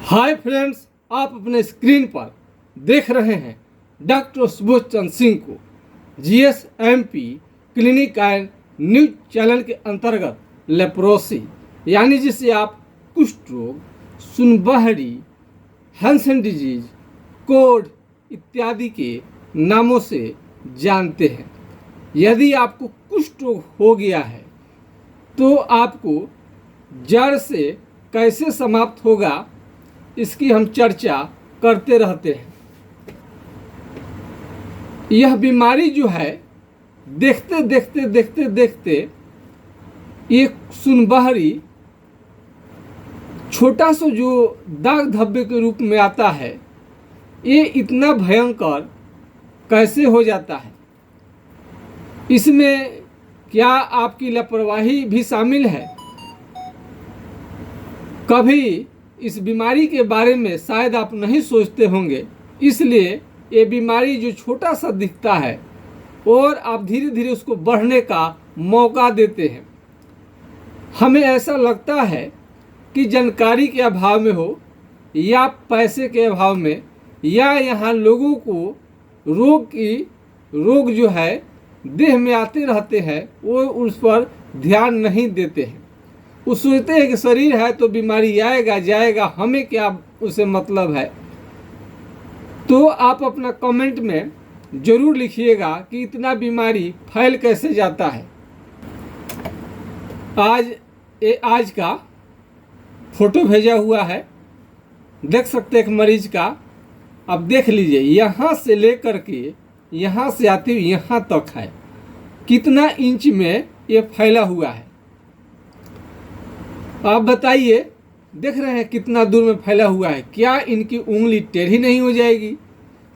Hi friends, आप अपने screen पर देख रहे हैं डॉक्टर सुबोध चंद्र सिंह को जीएसएमपी क्लिनिक एंड न्यूज चैनल के अंतर्गत लेप्रोसी यानी जिसे आप कुष्ठ रोग, सुनबहरी, हैंसन डिजीज, कोढ़ इत्यादि के नामों से जानते हैं। यदि आपको कुष्ठ रोग हो गया है तो आपको जड़ से कैसे समाप्त होगा इसकी हम चर्चा करते रहते हैं। यह बीमारी जो है देखते देखते एक सुनबहरी छोटा सा जो दाग धब्बे के रूप में आता है, ये इतना भयंकर कैसे हो जाता है? इसमें क्या आपकी लापरवाही भी शामिल है? कभी इस बीमारी के बारे में शायद आप नहीं सोचते होंगे, इसलिए ये बीमारी जो छोटा सा दिखता है और आप धीरे धीरे उसको बढ़ने का मौका देते हैं। हमें ऐसा लगता है कि जानकारी के अभाव में हो या पैसे के अभाव में या यहाँ लोगों को रोग जो है देह में आते रहते हैं, वो उस पर ध्यान नहीं देते हैं। वो सोचते हैं कि शरीर है तो बीमारी आएगा जाएगा, हमें क्या उसे मतलब है। तो आप अपना कमेंट में ज़रूर लिखिएगा कि इतना बीमारी फैल कैसे जाता है। आज का फोटो भेजा हुआ है, देख सकते एक मरीज का। अब देख लीजिए, यहाँ से लेकर के यहाँ से आते हुए यहाँ तक है, कितना इंच में ये फैला हुआ है। आप बताइए, देख रहे हैं कितना दूर में फैला हुआ है। क्या इनकी उंगली टेढ़ी नहीं हो जाएगी?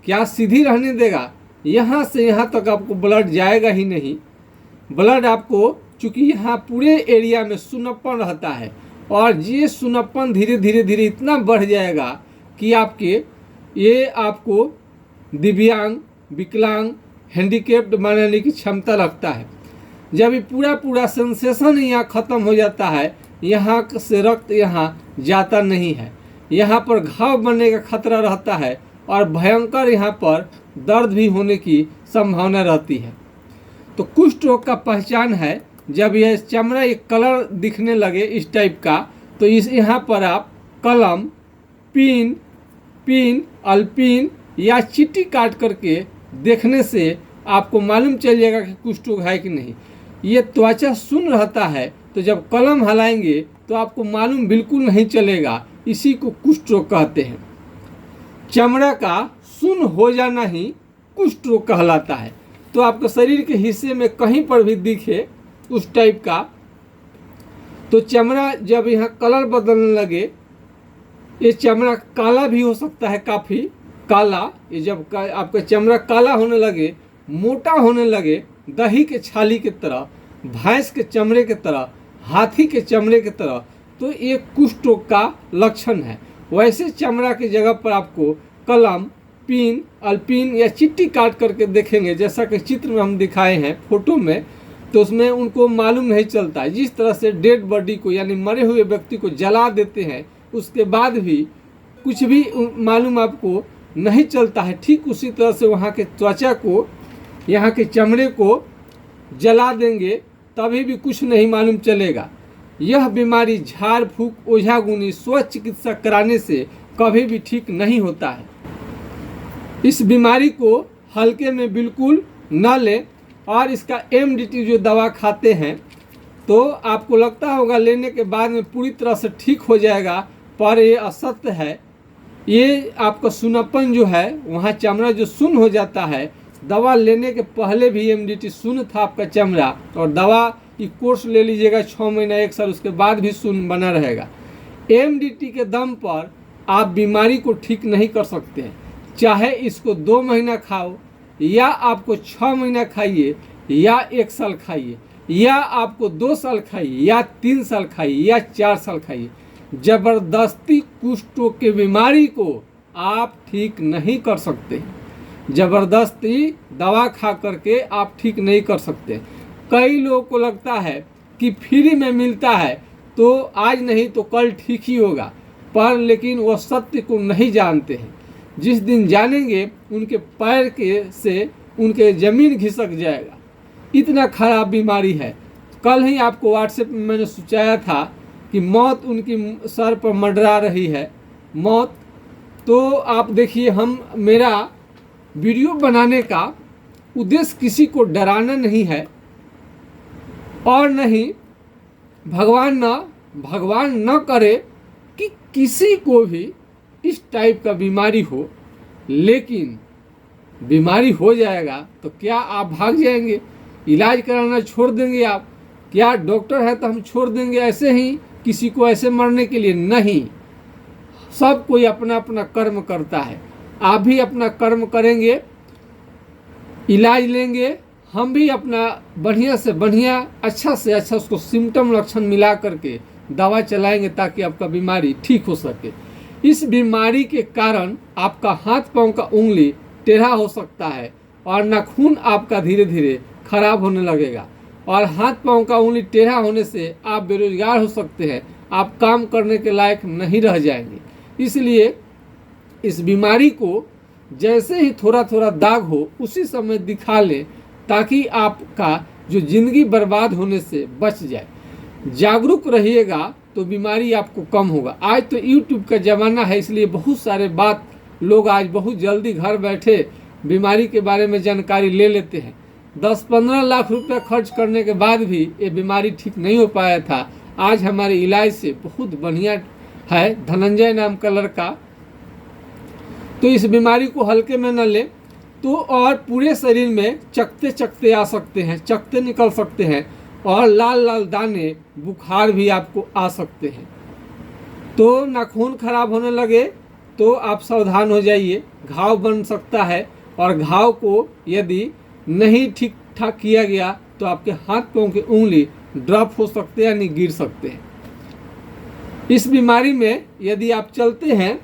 क्या सीधी रहने देगा? यहाँ से यहाँ तक आपको ब्लड जाएगा ही नहीं। ब्लड आपको, चूँकि यहाँ पूरे एरिया में सुन्नपन रहता है और ये सुन्नपन धीरे धीरे इतना बढ़ जाएगा कि आपको दिव्यांग, विकलांग, हैंडीकेप्ड बनाने की क्षमता रखता है। जब ये पूरा सेंसेशन यहाँ ख़त्म हो जाता है, यहाँ से रक्त यहाँ जाता नहीं है, यहाँ पर घाव बनने का खतरा रहता है और भयंकर यहाँ पर दर्द भी होने की संभावना रहती है। तो कुष्ठ रोग का पहचान है जब यह चमड़ा एक कलर दिखने लगे इस टाइप का, तो यहाँ पर आप कलम, पिन, अल्पिन या चीटी काट करके देखने से आपको मालूम चल जाएगा कि कुष्ठ रोग है कि नहीं। ये त्वचा सुन्न रहता है, तो जब कलम हिलाएंगे तो आपको मालूम बिल्कुल नहीं चलेगा। इसी को कुष्ठ रोग कहते हैं। चमड़ा का सुन्न हो जाना ही कुष्ठ रोग कहलाता है। तो आपके शरीर के हिस्से में कहीं पर भी दिखे उस टाइप का, तो चमड़ा जब यहाँ कलर बदलने लगे, ये चमड़ा काला भी हो सकता है, काफ़ी काला। ये जब आपका चमड़ा काला होने लगे, मोटा होने लगे, दही के छाली की तरह, भैंस के चमड़े की तरह, हाथी के चमड़े की तरह, तो ये कुष्ठ रोग का लक्षण है। वैसे चमड़ा की जगह पर आपको कलम, पिन, अल्पिन या चिट्टी काट करके देखेंगे, जैसा कि चित्र में हम दिखाए हैं फोटो में, तो उसमें उनको मालूम नहीं चलता है। जिस तरह से डेड बॉडी को यानी मरे हुए व्यक्ति को जला देते हैं, उसके बाद भी कुछ भी मालूम आपको नहीं चलता है, ठीक उसी तरह से वहाँ के त्वचा को, यहाँ के चमड़े को जला देंगे, तभी भी कुछ नहीं मालूम चलेगा। यह बीमारी झाड़ फूक, ओझागुनी, स्वस्थ चिकित्सा कराने से कभी भी ठीक नहीं होता है। इस बीमारी को हल्के में बिल्कुल न लें और इसका MDT जो दवा खाते हैं तो आपको लगता होगा लेने के बाद में पूरी तरह से ठीक हो जाएगा, पर ये असत्य है। ये आपका सुन्नपन जो है, वहाँ चमड़ा जो सुन्न हो जाता है, दवा लेने के पहले भी MDT सुन्न था आपका चमड़ा, और दवा की कोर्स ले लीजिएगा 6 महीना 1 साल, उसके बाद भी सुन्न बना रहेगा। MDT के दम पर आप बीमारी को ठीक नहीं कर सकते हैं। चाहे इसको 2 महीना खाओ, या आपको 6 महीना खाइए, या 1 साल खाइए, या आपको 2 साल खाइए, या 3 साल खाइए, या 4 साल खाइए, जबरदस्ती कुष्ठ रोग की बीमारी को आप ठीक नहीं कर सकते। जबरदस्ती दवा खा करके आप ठीक नहीं कर सकते। कई लोगों को लगता है कि फ्री में मिलता है तो आज नहीं तो कल ठीक ही होगा। पर लेकिन वह सत्य को नहीं जानते हैं। जिस दिन जानेंगे उनके पैर के से उनके ज़मीन घिसक जाएगा, इतना खराब बीमारी है। कल ही आपको व्हाट्सएप में मैंने सुझाया था कि मौत उनकी सर पर मंडरा रही है, मौत। तो आप देखिए, मेरा वीडियो बनाने का उद्देश्य किसी को डराना नहीं है और नहीं भगवान न करे कि किसी को भी इस टाइप का बीमारी हो। लेकिन बीमारी हो जाएगा तो क्या आप भाग जाएंगे, इलाज कराना छोड़ देंगे आप? क्या डॉक्टर है तो हम छोड़ देंगे ऐसे ही किसी को ऐसे मरने के लिए? नहीं, सब कोई अपना अपना कर्म करता है। आप भी अपना कर्म करेंगे, इलाज लेंगे, हम भी अपना बढ़िया से बढ़िया, अच्छा से अच्छा उसको सिम्टम लक्षण मिला करके दवा चलाएंगे ताकि आपका बीमारी ठीक हो सके। इस बीमारी के कारण आपका हाथ पांव का उंगली टेढ़ा हो सकता है और नाखून आपका धीरे धीरे खराब होने लगेगा, और हाथ पांव का उंगली टेढ़ा होने से आप बेरोजगार हो सकते हैं, आप काम करने के लायक नहीं रह जाएंगे। इसलिए इस बीमारी को जैसे ही थोड़ा थोड़ा दाग हो उसी समय दिखा लें ताकि आपका जो जिंदगी बर्बाद होने से बच जाए। जागरूक रहिएगा तो बीमारी आपको कम होगा। आज तो यूट्यूब का ज़माना है, इसलिए बहुत सारे बात लोग आज बहुत जल्दी घर बैठे बीमारी के बारे में जानकारी ले लेते हैं। 10-15 लाख रुपए खर्च करने के बाद भी ये बीमारी ठीक नहीं हो पाया था। आज हमारे इलाज से बहुत बढ़िया है, धनंजय नाम का लड़का। तो इस बीमारी को हल्के में न ले तो और पूरे शरीर में चकते आ सकते हैं, चकते निकल सकते हैं और लाल लाल दाने, बुखार भी आपको आ सकते हैं। तो नाखून खराब होने लगे तो आप सावधान हो जाइए, घाव बन सकता है और घाव को यदि नहीं ठीक ठाक किया गया तो आपके हाथ पांव की उंगली ड्रॉप हो सकते हैं, यानी गिर सकते हैं। इस बीमारी में यदि आप चलते हैं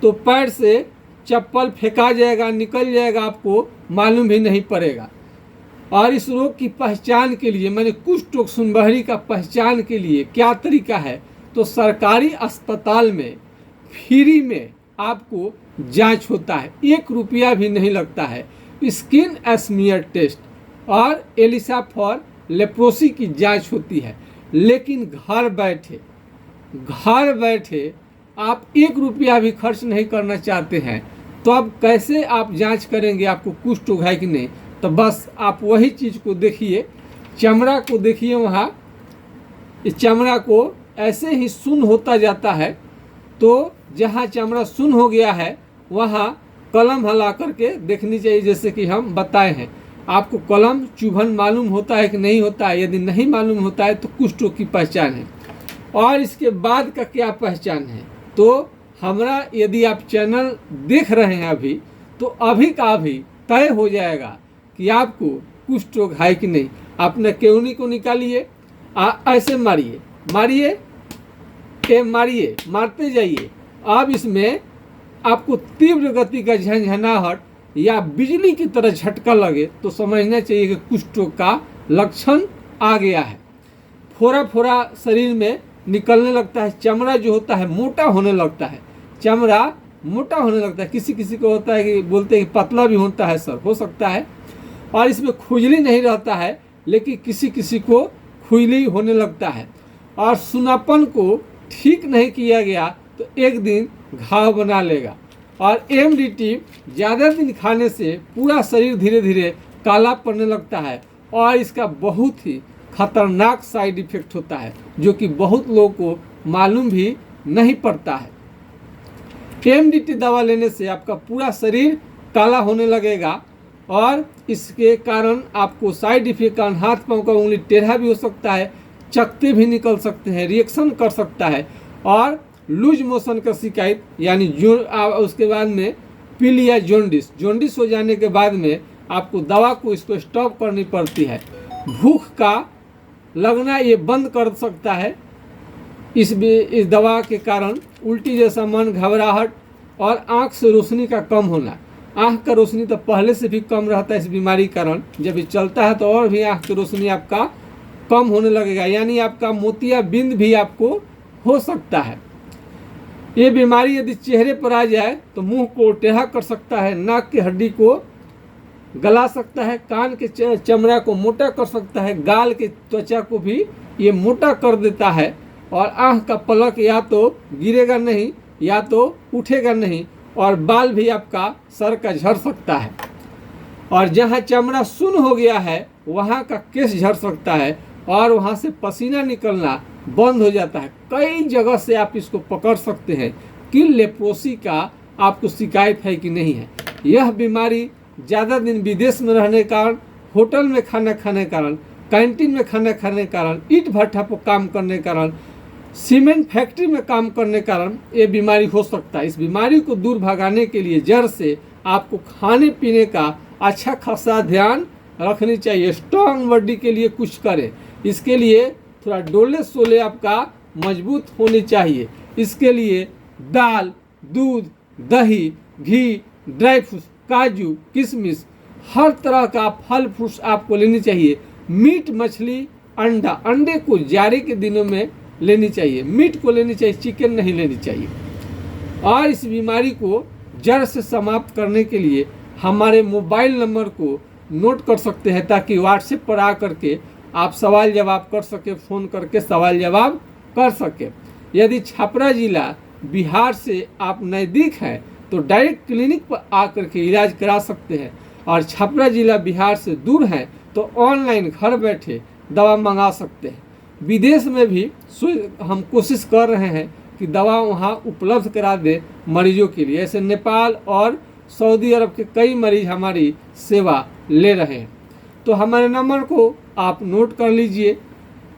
तो पैर से चप्पल फेंका जाएगा, निकल जाएगा, आपको मालूम भी नहीं पड़ेगा। और इस रोग की पहचान के लिए मैंने कुष्ठ रोग सुनबहरी का पहचान के लिए क्या तरीका है, तो सरकारी अस्पताल में फ्री में आपको जांच होता है, 1 रुपया भी नहीं लगता है। स्किन स्मीयर टेस्ट और एलिसा फॉर लेप्रोसी की जांच होती है। लेकिन घर बैठे आप 1 रुपया भी खर्च नहीं करना चाहते हैं तो अब कैसे आप जांच करेंगे आपको कुष्ठ रोग है कि नहीं? तो बस आप वही चीज़ को देखिए, चमड़ा को देखिए, वहाँ इस चमड़ा को ऐसे ही सुन्न होता जाता है। तो जहाँ चमड़ा सुन्न हो गया है वहाँ कलम हिला करके देखनी चाहिए, जैसे कि हम बताए हैं। आपको कलम चुभन मालूम होता है कि नहीं होता है? यदि नहीं मालूम होता है तो कुष्ठ रोग की पहचान है। और इसके बाद का क्या पहचान है, तो हमारा यदि आप चैनल देख रहे हैं अभी, तो अभी का अभी तय हो जाएगा कि आपको कुष्ठ रोग है कि नहीं। अपने केवनी को निकालिए, ऐसे मारिए, मारते जाइए। अब इसमें आपको तीव्र गति का झंझनाहट या बिजली की तरह झटका लगे तो समझना चाहिए कि कुष्ठ रोग का लक्षण आ गया है। फोड़ा शरीर में निकलने लगता है, चमड़ा जो होता है मोटा होने लगता है, किसी किसी को होता है कि बोलते हैं कि पतला भी होता है, सर हो सकता है। और इसमें खुजली नहीं रहता है, लेकिन किसी किसी को खुजली होने लगता है। और सुनापन को ठीक नहीं किया गया तो एक दिन घाव बना लेगा। और एमडीटी ज़्यादा दिन खाने से पूरा शरीर धीरे धीरे काला पड़ने लगता है और इसका बहुत ही खतरनाक साइड इफेक्ट होता है जो कि बहुत लोगों को मालूम भी नहीं पड़ता है। एमडीटी दवा लेने से आपका पूरा शरीर काला होने लगेगा और इसके कारण आपको साइड इफेक्ट कारण हाथ पांव का उंगली टेढ़ा भी हो सकता है, चकते भी निकल सकते हैं, रिएक्शन कर सकता है और लूज मोशन का शिकायत, यानी उसके बाद में पिल या जॉन्डिस हो जाने के बाद में आपको दवा को इसको स्टॉप करनी पड़ती है। भूख का लगना ये बंद कर सकता है इस दवा के कारण। उल्टी जैसा मन, घबराहट और आँख से रोशनी का कम होना। आँख का रोशनी तो पहले से भी कम रहता है इस बीमारी के कारण, जब ये चलता है तो और भी आँख की रोशनी आपका कम होने लगेगा, यानी आपका मोतियाबिंद भी आपको हो सकता है। ये बीमारी यदि चेहरे पर आ जाए तो मुंह को टेढ़ा कर सकता है, नाक की हड्डी को गला सकता है, कान के चमड़ा को मोटा कर सकता है, गाल के त्वचा को भी ये मोटा कर देता है, और आँख का पलक या तो गिरेगा नहीं या तो उठेगा नहीं, और बाल भी आपका सर का झड़ सकता है, और जहाँ चमड़ा सुन्न हो गया है वहाँ का केस झड़ सकता है, और वहाँ से पसीना निकलना बंद हो जाता है। कई जगह से आप इसको पकड़ सकते हैं कि लेप्रोसी का आपको शिकायत है कि नहीं है। यह बीमारी ज़्यादा दिन विदेश में रहने के कारण, होटल में खाना खाने के कारण, कैंटीन में खाना खाने के कारण, ईंट भट्ठा पर काम करने के कारण, सीमेंट फैक्ट्री में काम करने के कारण ये बीमारी हो सकता है। इस बीमारी को दूर भगाने के लिए जड़ से आपको खाने पीने का अच्छा खासा ध्यान रखनी चाहिए। स्ट्रॉन्ग बॉडी के लिए कुछ करें, इसके लिए थोड़ा डोले सोले आपका मजबूत होनी चाहिए। इसके लिए दाल, दूध, दही, घी, ड्राई फ्रूट्स, काजू, किशमिश, हर तरह का फल फ्रूट्स आपको लेनी चाहिए। मीट, मछली, अंडा, अंडे को जाड़े के दिनों में लेनी चाहिए, मीट को लेनी चाहिए, चिकन नहीं लेनी चाहिए। और इस बीमारी को जड़ से समाप्त करने के लिए हमारे मोबाइल नंबर को नोट कर सकते हैं, ताकि व्हाट्सएप पर आ करके आप सवाल जवाब कर सके, फ़ोन करके सवाल जवाब कर सके। यदि छपरा जिला बिहार से आप नज़दीक हैं तो डायरेक्ट क्लिनिक पर आकर के इलाज करा सकते हैं, और छपरा जिला बिहार से दूर हैं तो ऑनलाइन घर बैठे दवा मंगा सकते हैं। विदेश में भी हम कोशिश कर रहे हैं कि दवा वहाँ उपलब्ध करा दे मरीजों के लिए। ऐसे नेपाल और सऊदी अरब के कई मरीज हमारी सेवा ले रहे हैं। तो हमारे नंबर को आप नोट कर लीजिए,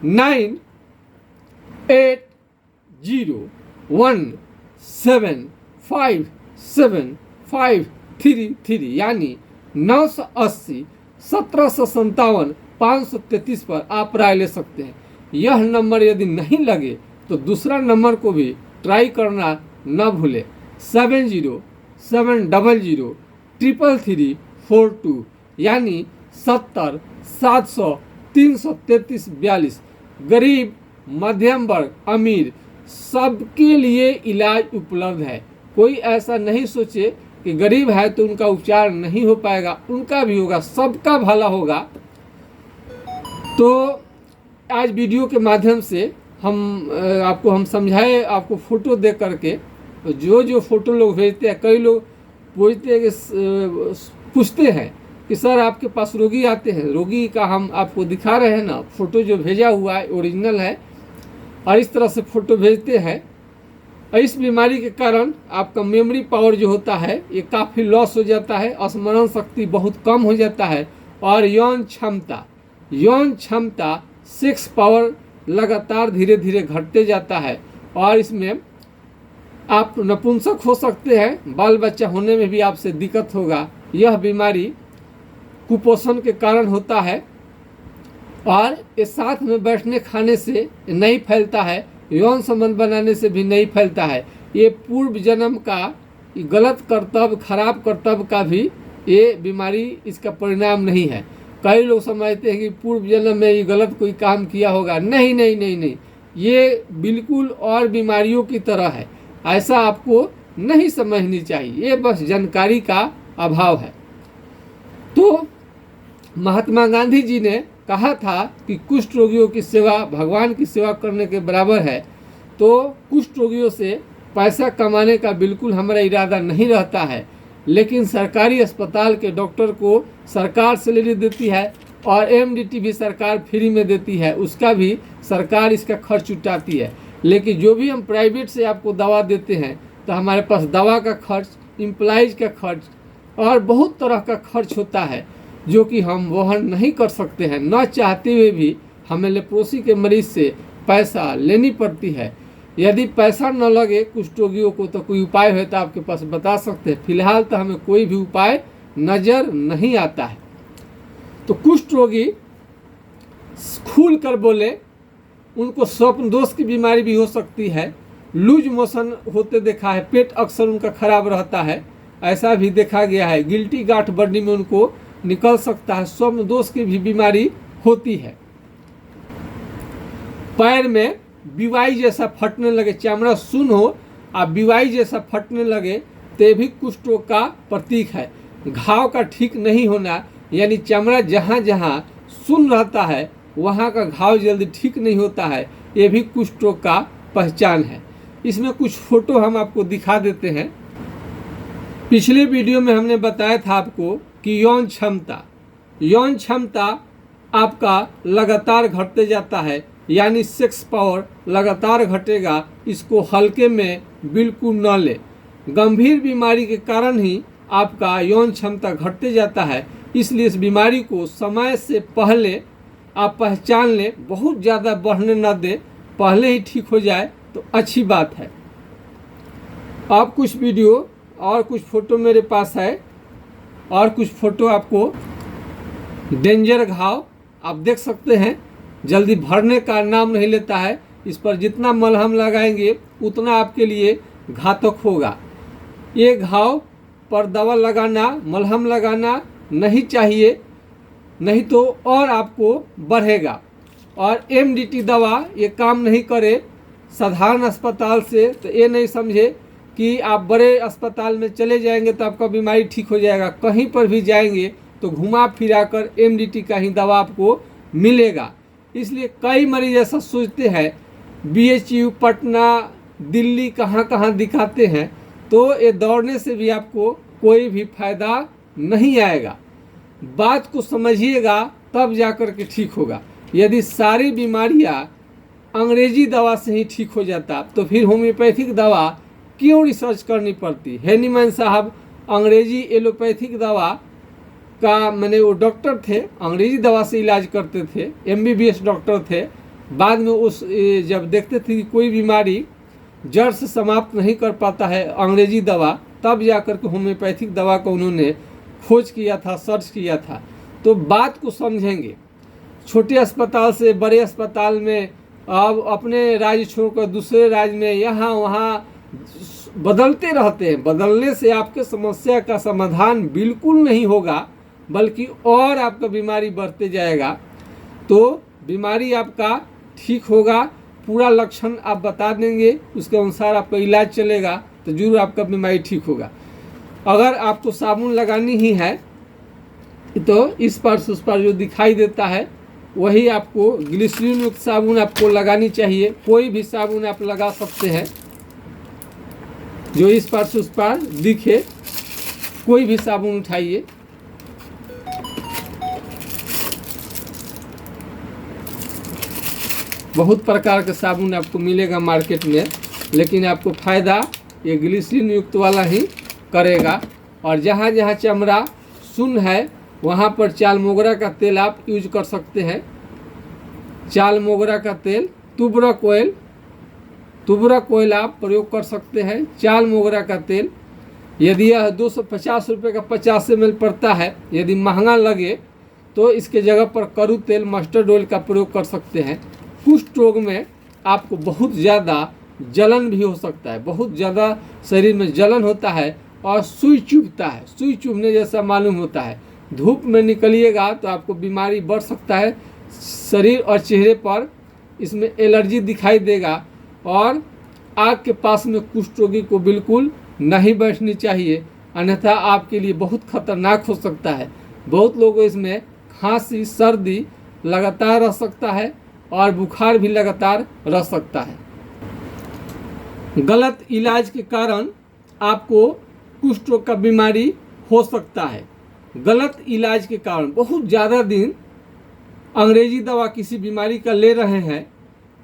9801757533, यानी 980 1757 533 पर आप राय ले सकते हैं। यह नंबर यदि नहीं लगे तो दूसरा नंबर को भी ट्राई करना न भूलें, 7000333342, यानी 70 700 333 42। गरीब, मध्यम वर्ग, अमीर, सबके लिए इलाज उपलब्ध है। कोई ऐसा नहीं सोचे कि गरीब है तो उनका उपचार नहीं हो पाएगा, उनका भी होगा, सबका भला होगा। तो आज वीडियो के माध्यम से हम समझाए, आपको फ़ोटो देख करके, जो फ़ोटो लोग भेजते हैं, कई लोग पूछते हैं कि सर आपके पास रोगी आते हैं, रोगी का हम आपको दिखा रहे हैं ना, फ़ोटो जो भेजा हुआ है ओरिजिनल है, और इस तरह से फ़ोटो भेजते हैं। इस बीमारी के कारण आपका मेमोरी पावर जो होता है ये काफ़ी लॉस हो जाता है, स्मरण शक्ति बहुत कम हो जाता है, और यौन क्षमता सेक्स पावर लगातार धीरे धीरे घटते जाता है, और इसमें आप नपुंसक हो सकते हैं, बाल बच्चा होने में भी आपसे दिक्कत होगा। यह बीमारी कुपोषण के कारण होता है, और ये साथ में बैठने खाने से नहीं फैलता है, यौन संबंध बनाने से भी नहीं फैलता है। ये पूर्व जन्म का गलत कर्तव्य, खराब कर्तव्य का भी ये बीमारी इसका परिणाम नहीं है। कई लोग समझते हैं कि पूर्व जन्म में ये गलत कोई काम किया होगा। नहीं नहीं नहीं नहीं, ये बिल्कुल और बीमारियों की तरह है, ऐसा आपको नहीं समझनी चाहिए, ये बस जानकारी का अभाव है। तो महात्मा गांधी जी ने कहा था कि कुष्ठ रोगियों की सेवा भगवान की सेवा करने के बराबर है। तो कुष्ठ रोगियों से पैसा कमाने का बिल्कुल हमारा इरादा नहीं रहता है, लेकिन सरकारी अस्पताल के डॉक्टर को सरकार सैलरी देती है, और एमडीटी भी सरकार फ्री में देती है, उसका भी सरकार इसका खर्च उठाती है। लेकिन जो भी हम प्राइवेट से आपको दवा देते हैं तो हमारे पास दवा का खर्च, इम्प्लाइज का खर्च और बहुत तरह का खर्च होता है, जो कि हम वहन नहीं कर सकते हैं। न चाहते हुए भी हमें लेप्रोसी के मरीज से पैसा लेनी पड़ती है। यदि पैसा न लगे कुष्ठ रोगियों को तो कोई उपाय है तो आपके पास बता सकते हैं। फिलहाल तो हमें कोई भी उपाय नज़र नहीं आता है। तो कुष्ठ रोगी खुल कर बोले, उनको स्वप्न दोष की बीमारी भी हो सकती है, लूज मोशन होते देखा है, पेट अक्सर उनका खराब रहता है, ऐसा भी देखा गया है। गिल्टी गांठ बॉडी में उनको निकल सकता है, स्वप्न दोष की भी बीमारी होती है। पैर में बीवाई जैसा फटने लगे, चमड़ा सुन्न हो आप बीवाई जैसा फटने लगे तो ये भी कुष्ठ रोग का प्रतीक है। घाव का ठीक नहीं होना, यानी चमड़ा जहाँ जहाँ सुन्न रहता है वहाँ का घाव जल्दी ठीक नहीं होता है, ये भी कुष्ठ रोग का पहचान है। इसमें कुछ फोटो हम आपको दिखा देते हैं। पिछले वीडियो में हमने बताया था आपको कि यौन क्षमता आपका लगातार घटते जाता है, यानी सेक्स पावर लगातार घटेगा। इसको हल्के में बिल्कुल न ले। गंभीर बीमारी के कारण ही आपका यौन क्षमता घटते जाता है, इसलिए इस बीमारी को समय से पहले आप पहचान लें, बहुत ज़्यादा बढ़ने न दें, पहले ही ठीक हो जाए तो अच्छी बात है। आप कुछ वीडियो और कुछ फ़ोटो मेरे पास है, और कुछ फ़ोटो आपको डेंजर घाव आप देख सकते हैं, जल्दी भरने का नाम नहीं लेता है। इस पर जितना मलहम लगाएंगे उतना आपके लिए घातक होगा। ये घाव पर दवा लगाना, मलहम लगाना नहीं चाहिए, नहीं तो और आपको बढ़ेगा। और एमडीटी दवा ये काम नहीं करे साधारण अस्पताल से, तो ये नहीं समझे कि आप बड़े अस्पताल में चले जाएंगे तो आपका बीमारी ठीक हो जाएगा। कहीं पर भी जाएंगे तो घुमा फिरा कर एमडीटी का ही दवा आपको मिलेगा। इसलिए कई मरीज ऐसा सोचते हैं, बीएचयू, पटना, दिल्ली कहाँ कहाँ दिखाते हैं, तो ये दौड़ने से भी आपको कोई भी फायदा नहीं आएगा। बात को समझिएगा तब जाकर के ठीक होगा। यदि सारी बीमारियां अंग्रेजी दवा से ही ठीक हो जाता तो फिर होम्योपैथिक दवा क्यों रिसर्च करनी पड़ती। हैनीमैन साहब अंग्रेजी एलोपैथिक दवा का मैंने वो डॉक्टर थे, अंग्रेजी दवा से इलाज करते थे, एमबीबीएस डॉक्टर थे। बाद में उस जब देखते थे कि कोई बीमारी जड़ से समाप्त नहीं कर पाता है अंग्रेजी दवा, तब जाकर के होम्योपैथिक दवा को उन्होंने खोज किया था, सर्च किया था। तो बात को समझेंगे। छोटे अस्पताल से बड़े अस्पताल में, अब अपने राज्य छोड़कर दूसरे राज्य में, यहाँ वहाँ बदलते रहते हैं। बदलने से आपके समस्या का समाधान बिल्कुल नहीं होगा, बल्कि और आपका बीमारी बढ़ते जाएगा। तो बीमारी आपका ठीक होगा, पूरा लक्षण आप बता देंगे, उसके अनुसार आपका इलाज चलेगा तो जरूर आपका बीमारी ठीक होगा। अगर आपको साबुन लगानी ही है तो इस पर उस पर जो दिखाई देता है वही आपको ग्लिसरीन युक्त साबुन आपको लगानी चाहिए। कोई भी साबुन आप लगा सकते हैं जो इस पर से उस पर दिखे, कोई भी साबुन उठाइए। बहुत प्रकार के साबुन आपको मिलेगा मार्केट में, लेकिन आपको फ़ायदा ये ग्लिसरीन युक्त वाला ही करेगा। और जहाँ जहाँ चमड़ा सुन्न है वहाँ पर चाल मोगरा का तेल आप यूज कर सकते हैं। चाल मोगरा का तेल, तुबरक ऑयल आप प्रयोग कर सकते हैं। चाल मोगरा का तेल यदि यह 250 रुपये का 50 ml पड़ता है, यदि महंगा लगे तो इसके जगह पर करू तेल, मस्टर्ड ऑयल का प्रयोग कर सकते हैं। कुष्ठ रोग में आपको बहुत ज़्यादा जलन भी हो सकता है, बहुत ज़्यादा शरीर में जलन होता है और सुई चुभता है, सुई चुभने जैसा मालूम होता है। धूप में निकलिएगा तो आपको बीमारी बढ़ सकता है। शरीर और चेहरे पर इसमें एलर्जी दिखाई देगा। और आग के पास में कुष्ठ रोगी को बिल्कुल नहीं बैठनी चाहिए, अन्यथा आपके लिए बहुत खतरनाक हो सकता है। बहुत लोगों को इसमें खांसी, सर्दी लगातार रह सकता है और बुखार भी लगातार रह सकता है। गलत इलाज के कारण आपको कुष्ठ रोग का बीमारी हो सकता है। गलत इलाज के कारण बहुत ज़्यादा दिन अंग्रेजी दवा किसी बीमारी का ले रहे हैं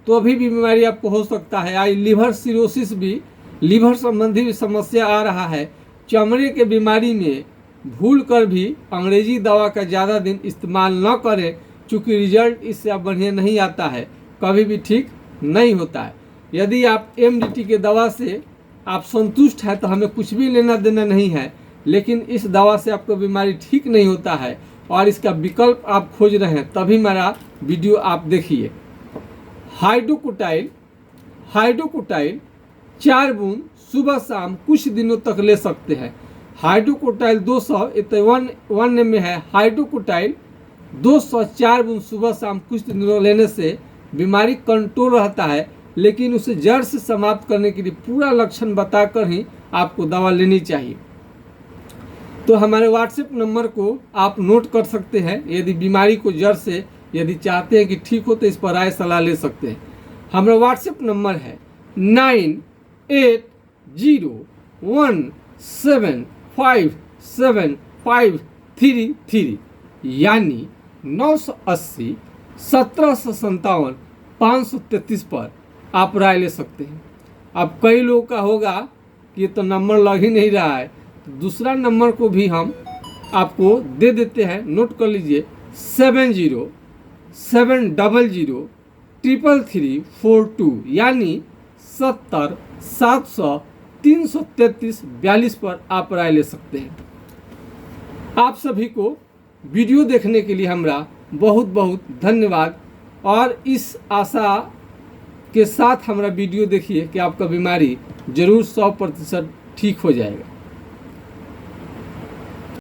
तो भी बीमारी आपको हो सकता है। आज लीवर सिरोसिस भी, लीवर संबंधी भी समस्या आ रहा है। चमड़े के बीमारी में भूल कर भी अंग्रेजी दवा का ज़्यादा दिन इस्तेमाल न करें, चूँकि रिजल्ट इससे अब बढ़िया नहीं आता है, कभी भी ठीक नहीं होता है। यदि आप एमडीटी के दवा से आप संतुष्ट हैं तो हमें कुछ भी लेना देना नहीं है, लेकिन इस दवा से आपको बीमारी ठीक नहीं होता है और इसका विकल्प आप खोज रहे हैं, तभी मेरा वीडियो आप देखिए। हाइड्रोकोटाइल 4 बूंद सुबह शाम कुछ दिनों तक ले सकते हैं। हाइड्रोकोटाइल 200 1 में है। हाइड्रोकोटाइल 204 बूंद सुबह शाम कुछ दिनों लेने से बीमारी कंट्रोल रहता है, लेकिन उसे जड़ से समाप्त करने के लिए पूरा लक्षण बताकर ही आपको दवा लेनी चाहिए। तो हमारे व्हाट्सएप नंबर को आप नोट कर सकते हैं। यदि बीमारी को जड़ से यदि चाहते हैं कि ठीक हो तो इस पर राय सलाह ले सकते हैं। हमारा व्हाट्सएप नंबर है 9807575533 यानी 980 1757 533 पर आप राय ले सकते हैं। अब कई लोगों का होगा कि ये तो नंबर लग ही नहीं रहा है, तो दूसरा नंबर को भी हम आपको दे देते हैं, नोट कर लीजिए 7070334342 यानी 70 700 333 पर आप राय ले सकते हैं। आप सभी को वीडियो देखने के लिए हमारा बहुत बहुत धन्यवाद और इस आशा के साथ हमारा वीडियो देखिए कि आपका बीमारी जरूर 100% ठीक हो जाएगा।